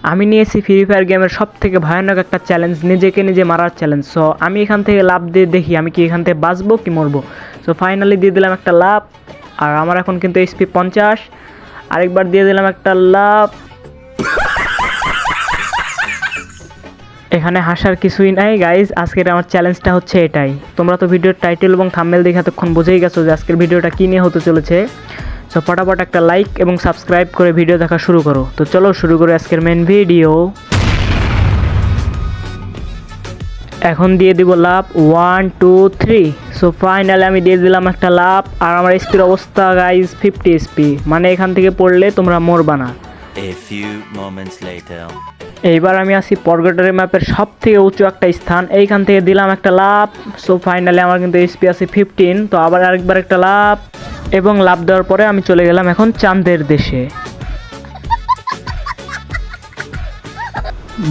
আমি নিয়েছি free fire গেমের সব থেকে ভয়ানক একটা চ্যালেঞ্জ, নিজেকে নিজে মারার চ্যালেঞ্জ। সো আমি এখান থেকে লাভ দিয়ে দেখি আমি কি এখান থেকে বাঁচবো কি মরবো। সো ফাইনালি দিয়ে দিলাম একটা লাভ, আর আমার এখন কিন্তু এইচপি 50। আরেকবার দিয়ে দিলাম একটা লাভ। এখানে হাসার কিছুই নাই গাইজ, আজকের আমার চ্যালেঞ্জটা হচ্ছে এটাই। তোমরা তো ভিডিওর টাইটেল এবং থাম্বনেল দেখে এতক্ষণ বুঝেই গেছো যে আজকের ভিডিওটা কী নিয়ে হতে চলেছে। সো ফটাফট একটা লাইক এবং সাবস্ক্রাইব করে ভিডিও দেখা শুরু করো। তো চলো শুরু করে আজকের মেন ভিডিও। এখন দিয়ে দিব লাভ 1 2 3। সো ফাইনালি আমি দিয়ে দিলাম একটা লাভ, আর আমার এসপির অবস্থা গাইজ 50 এসপি, মানে এখান থেকে পড়লে তোমরা মরবা না। A few moments later. এইবার আমি আছি পরগটারি ম্যাপের সব থেকে উঁচু একটা স্থান, এইখান থেকে দিলাম একটা লাভ। সো ফাইনালি আমার কিন্তু এসপি আছে 15। তো আবার আরেকবার একটা লাভ, এবং লাভ দেওয়ার পরে আমি চলে গেলাম এখন চাঁদের দেশে।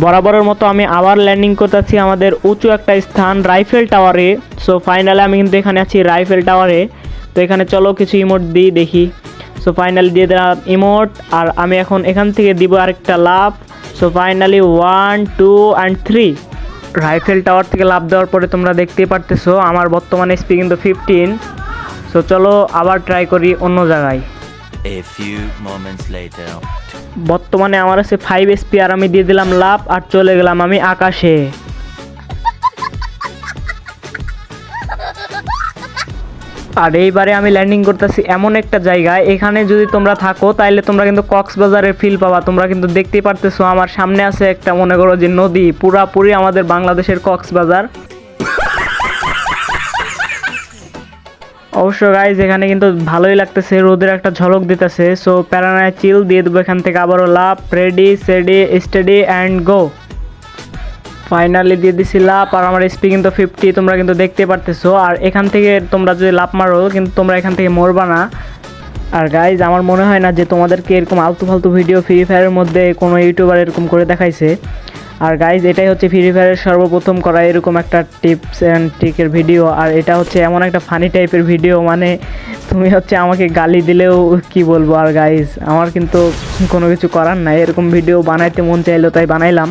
বরাবরের মতো আমি আবার ল্যান্ডিং করতেছি আমাদের উঁচু একটা স্থান রাইফেল টাওয়ারে। সো ফাইনালি আমি কিন্তু এখানে আছি রাইফেল টাওয়ারে। তো এখানে চলো কিছু ইমোট দিই দেখি। সো ফাইনালি দিয়ে দিলাম ইমোট, আর আমি এখন এখান থেকে দিব আরেকটা love. So finally 1 2 and 3। Rifle tower থেকে লাভ দেওয়ার পরে তোমরা দেখতেই পারতেছো আমার বর্তমানে এসপি কিন্তু 15। সো চলো আবার ট্রাই করি অন্য জায়গায়। A few moments later. বর্তমানে আমার আছে 5 এসপি, আর আমি দিয়ে দিলাম লাভ, আর চলে গেলাম আমি আকাশে। আর এইবারে আমি ল্যান্ডিং করতেছি এমন একটা জায়গায়, এখানে যদি তোমরা থাকো তাহলে তোমরা কিন্তু কক্সবাজারের ফিল পাবা। তোমরা কিন্তু দেখতেই পারতেছো আমার সামনে আছে একটা, মনে করো যে নদী, পুরাপুরি আমাদের বাংলাদেশের কক্সবাজার। অবশ্য গাইজ এখানে কিন্তু ভালোই লাগতেছে, রোদের একটা ঝলক দিতেছে। সো প্যারানায় চিল দিয়ে দেবো এখান থেকে আবারও love. Ready set steady and go. Finally দিয়ে দিছি লাভ, আর আমার এসপি কিন্তু 50, তোমরা কিন্তু দেখতে পারতেছো। আর এখান থেকে তোমরা যদি লাভ মারো কিন্তু তোমরা এখান থেকে মরবা না। আর গাইজ আমার মনে হয় না যে তোমাদেরকে এরকম আলতু ফালতু ভিডিও ফ্রি ফায়ারের মধ্যে কোনো ইউটিউবার এরকম করে দেখাইছে। আর গাইজ এটাই হচ্ছে ফ্রি ফায়ারের সর্বপ্রথম করা এরকম একটা টিপস অ্যান্ড ট্রিকের ভিডিও। আর এটা হচ্ছে এমন একটা ফানি টাইপের ভিডিও, মানে তুমি হচ্ছে আমাকে গালি দিলেও কি বলবো। আর গাইজ আমার কিন্তু কোনো কিছু করার নাই, এরকম ভিডিও বানাইতে মন চাইলো তাই বানাইলাম।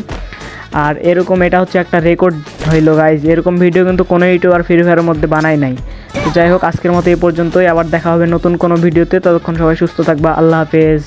আর এরকম এটা হচ্ছে একটা রেকর্ড হইলো গাইজ, এরকম ভিডিও কিন্তু কোনো ইউটিউবার ফ্রি ফায়ারের মধ্যে বানায় নাই। তো যাই হোক আজকের মতো এই পর্যন্তই, আবার দেখা হবে নতুন কোনো ভিডিওতে। ততক্ষণ সবাই সুস্থ থাকবা, আল্লাহ হাফেজ।